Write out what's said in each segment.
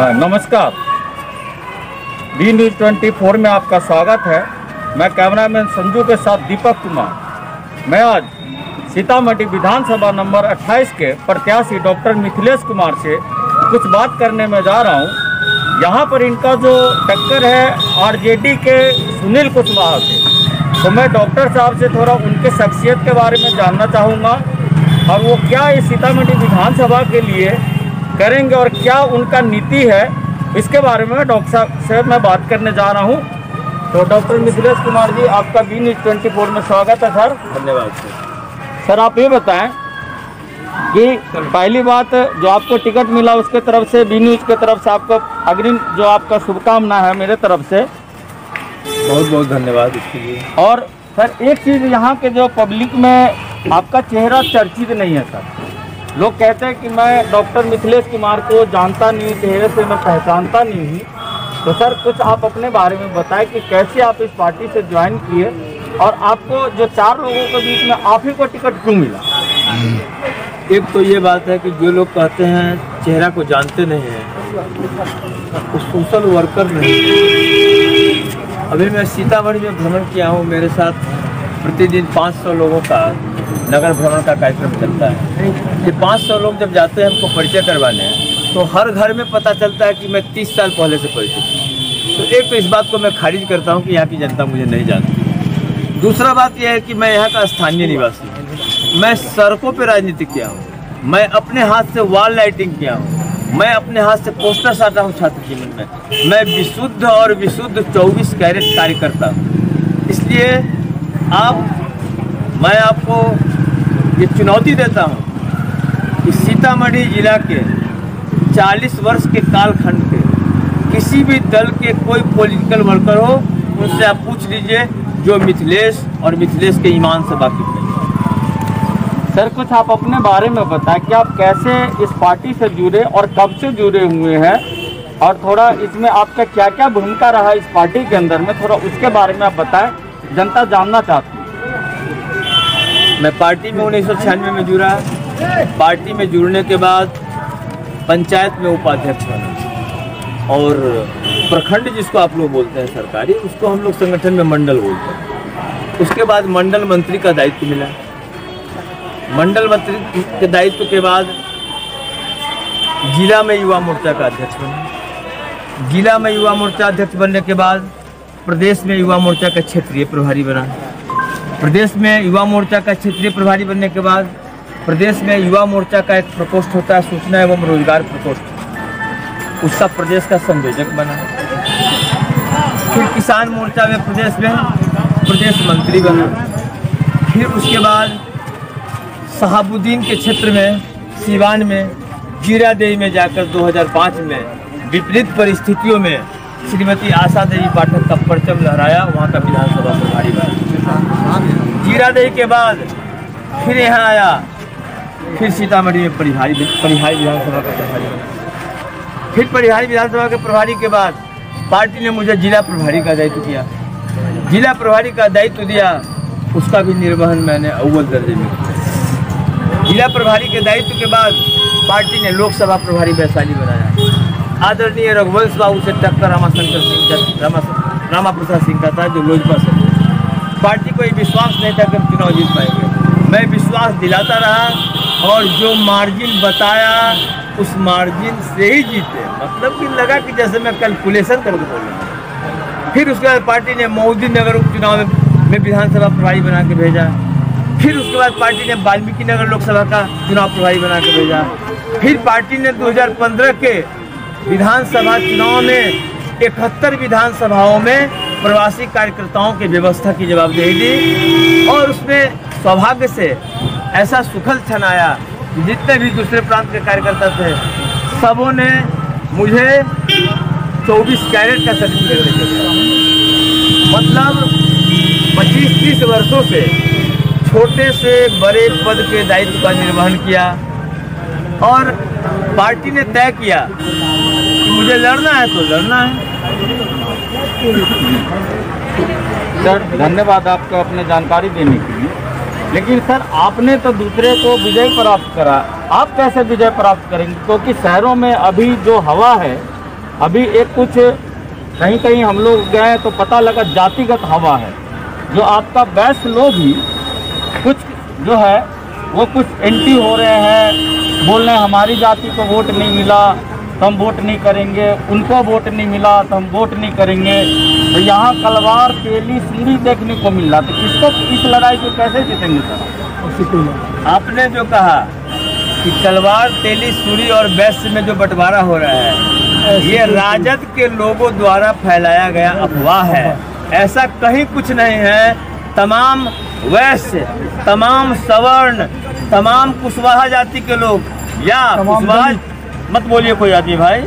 नमस्कार। B news 24 में आपका स्वागत है। मैं कैमरामैन संजू के साथ दीपक कुमार। मैं आज सीतामढ़ी विधानसभा नंबर 28 के प्रत्याशी डॉक्टर मिथिलेश कुमार से कुछ बात करने में जा रहा हूं। यहां पर इनका जो टक्कर है आरजेडी के सुनील कुशवाहा से, तो मैं डॉक्टर साहब से थोड़ा उनके शख्सियत के बारे में जानना चाहूँगा और वो क्या इस सीतामढ़ी विधानसभा के लिए करेंगे और क्या उनका नीति है, इसके बारे में डॉक्टर साहब से मैं बात करने जा रहा हूं। तो डॉक्टर मिथिलेश कुमार जी, आपका बी न्यूज़ 24 में स्वागत है सर। धन्यवाद सर, आप ये बताएं कि पहली बात, जो आपको टिकट मिला उसके तरफ से, बी न्यूज़ की तरफ से आपको अग्रिम जो आपका शुभकामना है मेरे तरफ से, बहुत बहुत धन्यवाद इसके लिए। और सर एक चीज़, यहाँ के जो पब्लिक में आपका चेहरा चर्चित नहीं है सर। लोग कहते हैं कि मैं डॉक्टर मिथिलेश कुमार को जानता नहीं हूँ, चेहरे से मैं पहचानता नहीं हूँ। तो सर कुछ आप अपने बारे में बताएं कि कैसे आप इस पार्टी से ज्वाइन किए और आपको जो 4 लोगों के बीच में आप ही को टिकट क्यों मिला। एक तो ये बात है कि जो लोग कहते हैं चेहरा को जानते नहीं हैं, वो सोशल वर्कर नहीं। अभी मैं सीतामढ़ी में भ्रमण किया हूँ, मेरे साथ प्रतिदिन 500 लोगों का नगर भ्रमण का कार्यक्रम चलता है। ये 500 लोग जब जाते हैं हमको परिचय करवाने, तो हर घर में पता चलता है कि मैं 30 साल पहले से परिचित हूँ। तो एक तो इस बात को मैं खारिज करता हूँ कि यहाँ की जनता मुझे नहीं जानती। दूसरा बात यह है कि मैं यहाँ का स्थानीय निवासी हूँ। मैं सड़कों पर राजनीति किया हूँ, मैं अपने हाथ से वॉल लाइटिंग किया हूँ, मैं अपने हाथ से पोस्टर साटा हूँ छात्र जीवन में। मैं विशुद्ध और विशुद्ध 24 कैरेट कार्य करता हूँ। इसलिए मैं आपको ये चुनौती देता हूँ कि सीतामढ़ी जिला के 40 वर्ष के कालखंड के किसी भी दल के कोई पॉलिटिकल वर्कर हो, उनसे आप पूछ लीजिए जो मिथिलेश और मिथिलेश के ईमान से वाकिफ नहीं। सर कुछ आप अपने बारे में बताएं कि आप कैसे इस पार्टी से जुड़े और कब से जुड़े हुए हैं, और थोड़ा इसमें आपका क्या क्या भूमिका रहा इस पार्टी के अंदर में, थोड़ा उसके बारे में आप बताएं, जनता जानना चाहती है। मैं पार्टी में 1996 में जुड़ा। पार्टी में जुड़ने के बाद पंचायत में उपाध्यक्ष बना, और प्रखंड जिसको आप लोग बोलते हैं सरकारी, उसको हम लोग संगठन में मंडल बोलते हैं। उसके बाद मंडल मंत्री का दायित्व मिला। मंडल मंत्री के दायित्व के बाद जिला में युवा मोर्चा का अध्यक्ष बना। जिला में युवा मोर्चा अध्यक्ष बनने के बाद प्रदेश में युवा मोर्चा का क्षेत्रीय प्रभारी बना। प्रदेश में युवा मोर्चा का क्षेत्रीय प्रभारी बनने के बाद प्रदेश में युवा मोर्चा का एक प्रकोष्ठ होता है, सूचना एवं रोजगार प्रकोष्ठ, उसका प्रदेश का संयोजक बना। फिर किसान मोर्चा में प्रदेश मंत्री बना। फिर उसके बाद शहाबुद्दीन के क्षेत्र में, सीवान में, जीरादेई में जाकर 2005 में विपरीत परिस्थितियों में श्रीमती आशा देवी पाठक का परचम लहराया, वहाँ का विधानसभा प्रभारी बना। जीरादेई के बाद फिर यहाँ आया, फिर सीतामढ़ी में परिहारी विधानसभा का प्रभारी बना। फिर परिहारी विधानसभा के प्रभारी के बाद पार्टी ने मुझे जिला प्रभारी का दायित्व दिया। जिला प्रभारी का दायित्व दिया, उसका भी निर्वहन मैंने अव्वल दर्जे में किया। जिला प्रभारी के दायित्व के बाद पार्टी ने लोकसभा प्रभारी वैशाली बनाया। आदरणीय रघुवंश बाबू से टक्कर रामा प्रसाद सिंह का था, जो लोजपा से। पार्टी को ये विश्वास नहीं था कि हम चुनाव जीत पाएंगे। मैं विश्वास दिलाता रहा और जो मार्जिन बताया उस मार्जिन से ही जीते। मतलब कि लगा कि जैसे मैं कैलकुलेशन करके बोल रहा हूँ। फिर उसके बाद पार्टी ने मोदी नगर उपचुनाव में विधानसभा प्रभारी बना के भेजा। फिर उसके बाद पार्टी ने वाल्मीकि नगर लोकसभा का चुनाव प्रभारी बना के भेजा। फिर पार्टी ने 2015 के विधानसभा चुनाव में 71 विधानसभाओं में प्रवासी कार्यकर्ताओं की व्यवस्था की जवाबदेही दी, और उसमें सौभाग्य से ऐसा सुखद क्षण आया कि जितने भी दूसरे प्रांत के कार्यकर्ता थे, सबों ने मुझे 24 कैरेट का सर्टिफिकेट दे दिया। मतलब 25-30 वर्षों से छोटे से बड़े पद के दायित्व का निर्वहन किया, और पार्टी ने तय किया कि मुझे लड़ना है तो लड़ना है। सर धन्यवाद आपका अपने जानकारी देने के लिए। लेकिन सर आपने तो दूसरे को विजय प्राप्त करा, आप कैसे विजय प्राप्त करेंगे? क्योंकि शहरों में अभी जो हवा है अभी एक कुछ कहीं कहीं हम लोग गए तो पता लगा जातिगत हवा है। जो आपका वैश्य लोग ही कुछ जो है वो कुछ एंटी हो रहे हैं, बोल रहे हैं हमारी जाति को वोट नहीं मिला तो हम वोट नहीं करेंगे, उनको वोट नहीं मिला तो हम वोट नहीं करेंगे। तो यहाँ कलवार तेली सूरी देखने को मिल रहा, तो इसको इस लड़ाई को कैसे जीतेंगे सर? आपने जो कहा कि तलवार तेली सूरी और वैश्य में जो बंटवारा हो रहा है, ये राजद के लोगों द्वारा फैलाया गया अफवाह है। ऐसा कहीं कुछ नहीं है। तमाम वैश्य, तमाम सवर्ण, तमाम कुशवाहा जाति के लोग या कुशवाहा मत बोलिए कोई जाति भाई,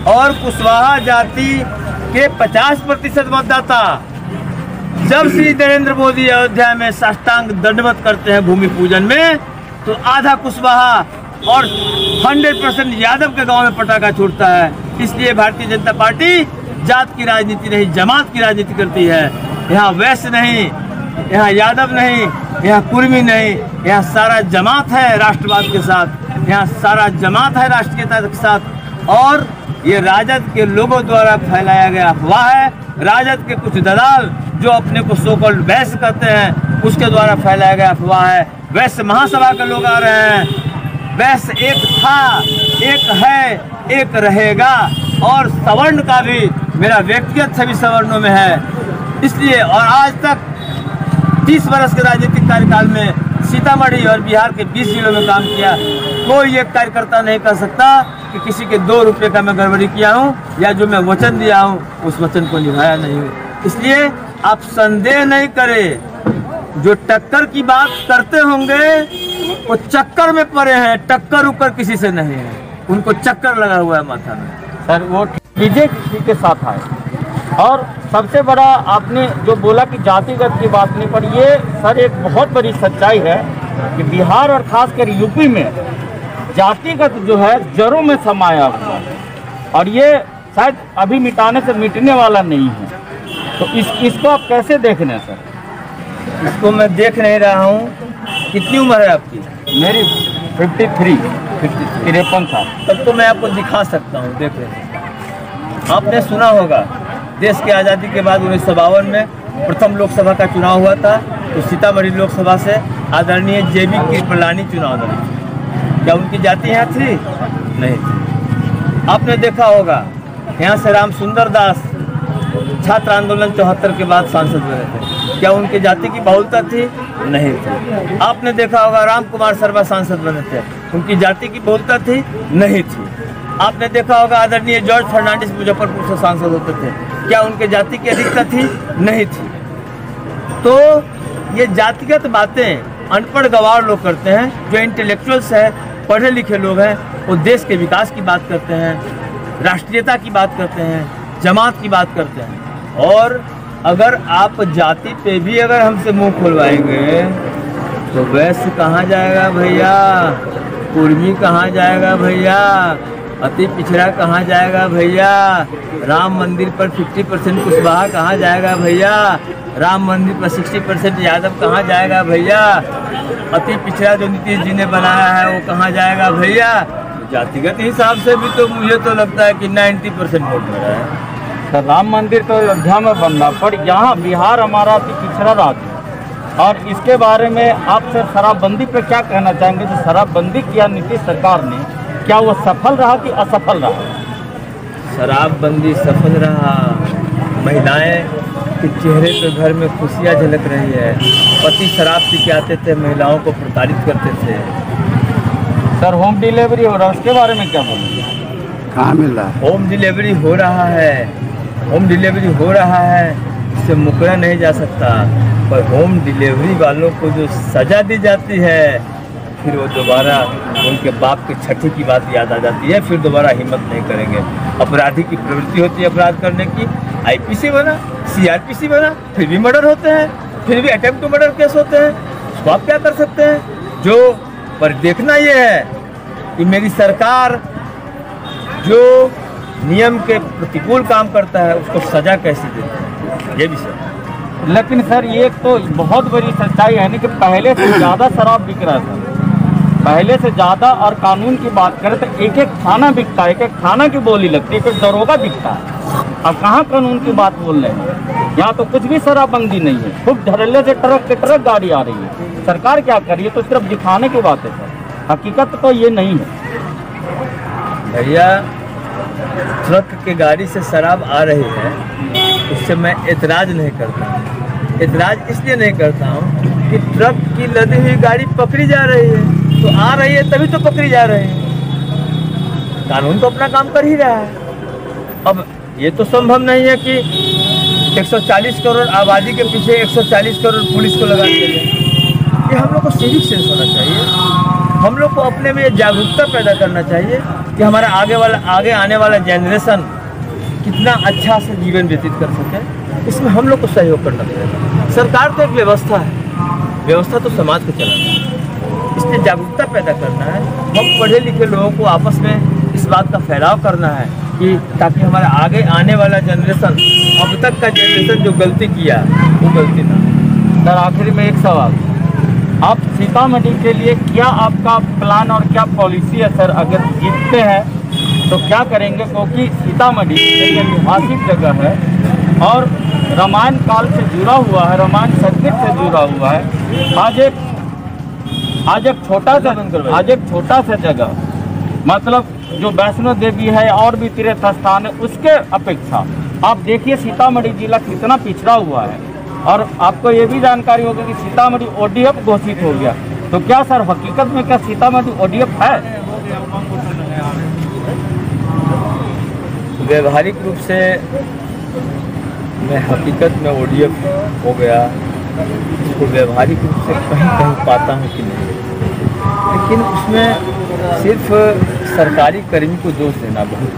और कुशवाहा जाति के 50% मतदाता जब श्री नरेंद्र मोदी अयोध्या में साष्टांग दंडवत करते हैं भूमि पूजन में, तो आधा कुशवाहा और 100% यादव के गांव में पटाखा छूटता है। इसलिए भारतीय जनता पार्टी जात की राजनीति नहीं, जमात की राजनीति करती है। यहाँ वैश्य नहीं, यहाँ यादव नहीं, यहाँ कुर्मी नहीं, यहाँ सारा जमात है राष्ट्रवाद के साथ, यहाँ सारा जमात है राष्ट्रीयता के साथ। और ये राजद के लोगों द्वारा फैलाया गया अफवाह है। राजद के कुछ दलाल जो अपने को सो कॉल्ड वैश्य कहते हैं, उसके द्वारा फैलाया गया अफवाह है। वैश्य महासभा के लोग आ रहे हैं। वैश्य एक था, एक है, एक रहेगा। और सवर्ण का भी मेरा व्यक्तिगत सभी सवर्णों में है। इसलिए और आज तक 30 वर्ष के राजनीतिक कार्यकाल में सीतामढ़ी और बिहार के 20 जिलों में काम किया। कोई एक कार्यकर्ता नहीं कह सकता कि किसी के 2 रुपये का मैं गड़बड़ी किया हूँ या जो मैं वचन दिया हूँ उस वचन को निभाया नहीं हूँ। इसलिए आप संदेह नहीं करें, जो टक्कर की बात करते होंगे वो चक्कर में पड़े हैं, टक्कर उक्कर किसी से नहीं है, उनको चक्कर लगा हुआ है माथा में। सर वो बीजेपी के साथ आए। और सबसे बड़ा आपने जो बोला कि जातिगत की बात नहीं, पर ये सर एक बहुत बड़ी सच्चाई है कि बिहार और खासकर यूपी में जातिगत जो है जड़ों में समाया हुआ है और ये शायद अभी मिटाने से मिटने वाला नहीं है। तो इसको आप कैसे देख रहे हैं सर? इसको मैं देख नहीं रहा हूँ। कितनी उम्र है आपकी? मेरी 53 साल। तब तो मैं आपको दिखा सकता हूँ, देख रहे हैं। आपने सुना होगा देश की आज़ादी के बाद 1952 में प्रथम लोकसभा का चुनाव हुआ था, तो सीतामढ़ी लोकसभा से आदरणीय JB कृपलानी चुनाव लड़ी। क्या उनकी जाति यहाँ थी? नहीं थी। आपने देखा होगा यहाँ से राम सुंदर दास छात्र आंदोलन 74 के बाद सांसद बने थे। क्या उनकी जाति की बहुलता थी? नहीं थी। आपने देखा होगा राम कुमार शर्मा सांसद बने थे, उनकी जाति की बहुलता थी? नहीं थी। आपने देखा होगा आदरणीय जॉर्ज फर्नांडिस मुजफ्फरपुर से सांसद होते थे, क्या उनके जाति की अधिकता थी? नहीं थी। तो ये जातिगत बातें अनपढ़ गंवार लोग करते हैं। जो इंटेलेक्चुअल्स है, पढ़े लिखे लोग हैं, वो देश के विकास की बात करते हैं, राष्ट्रीयता की बात करते हैं, जमात की बात करते हैं। और अगर आप जाति पे भी अगर हमसे मुंह खुलवाएंगे तो वैश्य कहाँ जाएगा भैया, कुर्मी कहाँ जाएगा भैया, अति पिछड़ा कहाँ जाएगा भैया, राम मंदिर पर 50% कुशवाहा कहाँ जाएगा भैया, राम मंदिर पर 60% यादव कहाँ जाएगा भैया, अति पिछड़ा जो नीतीश जी ने बनाया है वो कहाँ जाएगा भैया। जातिगत हिसाब से भी तो मुझे तो लगता है कि 90% वोट मेरा है। सर राम मंदिर तो अयोध्या में बन रहा, पर यहाँ बिहार हमारा अति पिछड़ा राज्य है। और इसके बारे में आप सर शराबबंदी पे क्या कहना चाहेंगे? जो शराबबंदी किया नीतीश सरकार ने, क्या वो सफल रहा कि असफल रहा? शराबबंदी सफल रहा। महिलाएं के चेहरे पे घर में खुशियाँ झलक रही है। पति शराब पी के आते थे, महिलाओं को प्रताड़ित करते थे। सर होम डिलीवरी हो रहा है, उसके बारे में क्या बोलेंगे? कहाँ मिल रहा है? होम डिलीवरी हो रहा है, होम डिलीवरी हो रहा है, इससे मुकरा नहीं जा सकता। पर होम डिलीवरी वालों को जो सज़ा दी जाती है, फिर वो दोबारा उनके बाप के छठी की बात याद आ जाती है, फिर दोबारा हिम्मत नहीं करेंगे। अपराधी की प्रवृत्ति होती है अपराध करने की। IPC बना, CRPC बना, फिर भी मर्डर होते हैं, फिर भी अटेम्प्ट टू मर्डर केस होते हैं। उसको आप क्या कर सकते हैं? जो पर देखना ये है कि मेरी सरकार जो नियम के प्रतिकूल काम करता है उसको सजा कैसी देती है, ये भी सर। लेकिन सर ये तो बहुत बड़ी सच्चाई है ना कि पहले से ज़्यादा शराब बिक रहा था। पहले से ज़्यादा। और कानून की बात करें तो एक एक थाना बिकता है, एक एक थाना की बोली लगती है, एक एक दरोगा बिकता है। अब कहाँ कानून की बात बोल रहे हैं? यहाँ तो कुछ भी शराबबंदी नहीं है, खूब धड़ल्ले से ट्रक के ट्रक गाड़ी आ रही है। सरकार क्या करिए? तो सिर्फ दिखाने की बात है सर, हकीकत तो ये नहीं है। भैया, ट्रक के गाड़ी से शराब आ रही है, उससे मैं एतराज़ नहीं करता। एतराज़ इसलिए नहीं करता हूँ कि ट्रक की लदी हुई गाड़ी पकड़ी जा रही है, तो आ रही है तभी तो पकड़ी जा रही है। कानून तो अपना काम कर ही रहा है। अब ये तो संभव नहीं है कि 140 करोड़ आबादी के पीछे 140 करोड़ पुलिस को लगा दिया जाए। ये हम लोग को सिविक सेंस होना चाहिए। हम लोग को अपने में जागरूकता पैदा करना चाहिए कि हमारा आगे आने वाला जनरेशन कितना अच्छा से जीवन व्यतीत कर सके। इसमें हम लोग को सहयोग करना पड़ेगा। सरकार तो एक व्यवस्था है, व्यवस्था तो समाज को चलाना है, इसलिए जागरूकता पैदा करना है। हम पढ़े लिखे लोगों को आपस में इस बात का फैलाव करना है कि ताकि हमारा आगे आने वाला जनरेशन, अब तक का जनरेशन जो गलती किया वो गलती ना। सर आखिर में एक सवाल, आप सीतामढ़ी के लिए क्या आपका प्लान और क्या पॉलिसी है सर? अगर जीतते हैं तो क्या करेंगे? क्योंकि सीतामढ़ी एक ऐतिहासिक जगह है और रामायण काल से जुड़ा हुआ है, रामायण सर्किट से जुड़ा हुआ है। आज एक छोटा सा जगह, मतलब जो वैष्णो देवी है और भी तीर्थ स्थान है, उसके अपेक्षा आप देखिए सीतामढ़ी जिला कितना पिछड़ा हुआ है। और आपको ये भी जानकारी होगी कि सीतामढ़ी ODF घोषित हो गया। तो क्या सर हकीकत में क्या सीतामढ़ी ODF है? व्यवहारिक रूप से मैं हकीकत में ODF हो गया, इसको व्यवहारिक रूप से कहीं कहीं पाता हूँ कि नहीं, लेकिन उसमें सिर्फ सरकारी कर्मी को दोष देना बहुत।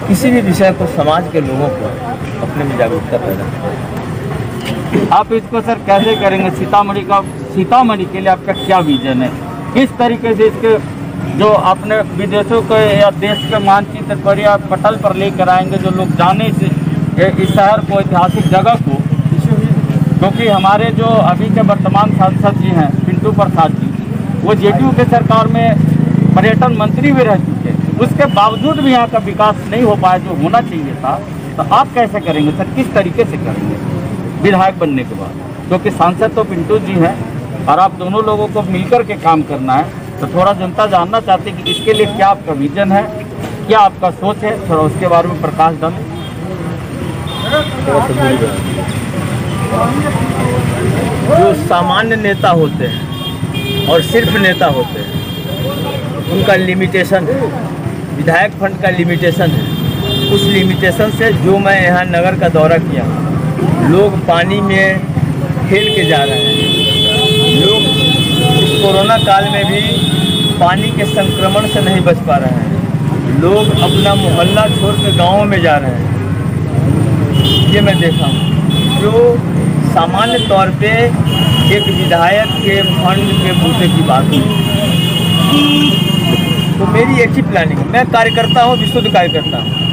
किसी भी विषय को समाज के लोगों को अपने में जागरूकता पैदा करें। आप इसको सर कैसे करेंगे? सीतामढ़ी के लिए आपका क्या विजन है? किस तरीके से इसके जो आपने विदेशों के या देश के मानचित्र पर या पटल पर लेकर आएंगे, जो लोग जाने इस शहर को, ऐतिहासिक जगह को? क्योंकि हमारे जो अभी के वर्तमान सांसद जी हैं पिंटू प्रसाद जी, वो JDU के सरकार में पर्यटन मंत्री भी रह चुके, उसके बावजूद भी यहाँ का विकास नहीं हो पाया जो होना चाहिए था। तो आप कैसे करेंगे सर? किस तरीके से करेंगे विधायक बनने के बाद? क्योंकि सांसद तो पिंटू जी हैं और आप दोनों लोगों को मिलकर के काम करना है। तो थोड़ा जनता जानना चाहती है कि इसके लिए क्या आपका विजन है, क्या आपका सोच है, थोड़ा उसके बारे में प्रकाश डालें। जो सामान्य नेता होते हैं और सिर्फ नेता होते हैं, उनका लिमिटेशन है, विधायक फंड का लिमिटेशन है। उस लिमिटेशन से जो मैं यहाँ नगर का दौरा किया, लोग पानी में खेल के जा रहे हैं। लोग इस कोरोना काल में भी पानी के संक्रमण से नहीं बच पा रहे हैं। लोग अपना मोहल्ला छोड़ के गाँव में जा रहे हैं। ये मैं देखा हूँ। जो सामान्य तौर पे एक विधायक के फंड के बूते की बात हुई, तो मेरी एक ही प्लानिंग है। मैं कार्यकर्ता हूँ, विशुद्ध कार्यकर्ता हूँ।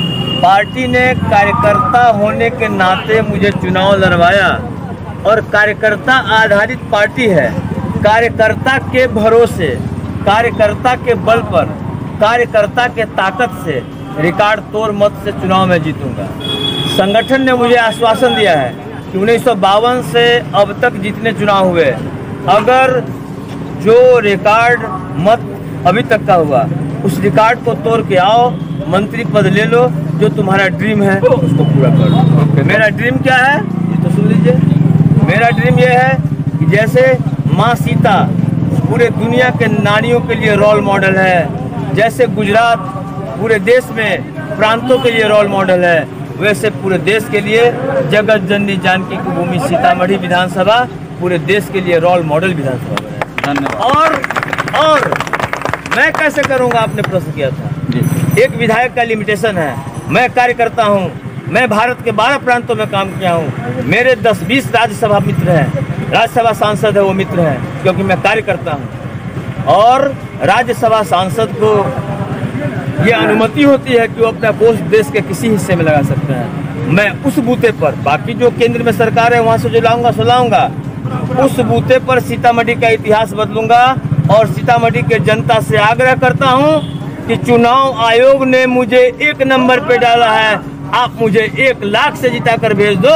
पार्टी ने कार्यकर्ता होने के नाते मुझे चुनाव लड़वाया और कार्यकर्ता आधारित पार्टी है। कार्यकर्ता के भरोसे, कार्यकर्ता के बल पर, कार्यकर्ता के ताकत से रिकॉर्ड तोड़ मत से चुनाव में जीतूंगा। संगठन ने मुझे आश्वासन दिया है कि 1952 से अब तक जितने चुनाव हुए, अगर जो रिकॉर्ड मत अभी तक का हुआ, उस रिकॉर्ड को तोड़ के आओ, मंत्री पद ले लो, जो तुम्हारा ड्रीम है उसको पूरा कर लो। मेरा ड्रीम क्या है ये तो सुन लीजिए। मेरा ड्रीम ये है कि जैसे माँ सीता पूरे दुनिया के नारियों के लिए रोल मॉडल है, जैसे गुजरात पूरे देश में प्रांतों के लिए रोल मॉडल है, वैसे पूरे देश के लिए जगत जननी जानकी की भूमि सीतामढ़ी विधानसभा पूरे देश के लिए रोल मॉडल विधानसभा है। धन्यवाद। और मैं कैसे करूंगा, आपने प्रश्न किया था। एक विधायक का लिमिटेशन है। मैं कार्यकर्ता हूं, मैं भारत के 12 प्रांतों में काम किया हूं। मेरे 10-20 राज्यसभा मित्र हैं, राज्यसभा सांसद है वो मित्र हैं, क्योंकि मैं कार्य करता हूं। और राज्यसभा सांसद को ये अनुमति होती है कि वो अपना कोष देश के किसी हिस्से में लगा सकते हैं। मैं उस बूते पर, बाकी जो केंद्र में सरकार है वहाँ से जो लाऊंगा सो लाऊंगा, उस बूते पर सीतामढ़ी का इतिहास बदलूंगा और सीतामढ़ी के जनता से आग्रह करता हूं कि चुनाव आयोग ने मुझे 1 नंबर पे डाला है, आप मुझे 1 लाख से जिता कर भेज दो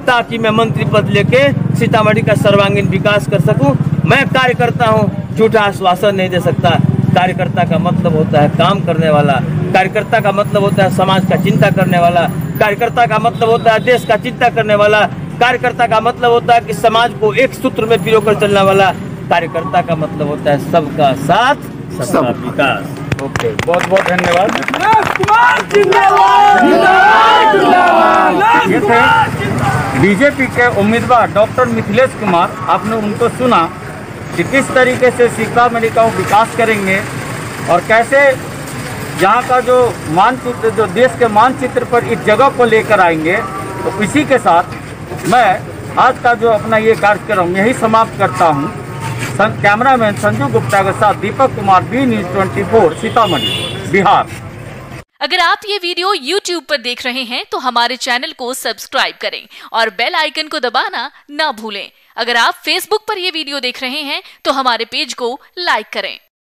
ताकि मैं मंत्री पद लेके सीतामढ़ी का सर्वांगीण विकास कर सकूं। मैं कार्यकर्ता हूं, झूठा आश्वासन नहीं दे सकता। कार्यकर्ता का मतलब होता है काम करने वाला, कार्यकर्ता का मतलब होता है समाज का चिंता करने वाला, कार्यकर्ता का मतलब होता है देश का चिंता करने वाला, कार्यकर्ता का मतलब होता है कि समाज को एक सूत्र में पिरोकर चलने वाला, कार्यकर्ता का मतलब होता है सबका साथ सबका विकास। ओके, बहुत बहुत धन्यवाद। ये थे बीजेपी के उम्मीदवार डॉक्टर मिथिलेश कुमार। आपने उनको सुना कि किस तरीके से सीतामढ़ी का विकास करेंगे और कैसे यहाँ का जो मानचित्र, जो देश के मानचित्र पर इस जगह को लेकर आएंगे। तो इसी के साथ मैं आज का जो अपना ये कार्यक्रम यही समाप्त करता हूँ। कैमरामैन संजू गुप्ता के साथ दीपक कुमार, बी न्यूज़ 24 सीतामढ़ी बिहार। अगर आप ये वीडियो YouTube पर देख रहे हैं तो हमारे चैनल को सब्सक्राइब करें और बेल आइकन को दबाना ना भूलें। अगर आप Facebook पर ये वीडियो देख रहे हैं तो हमारे पेज को लाइक करें।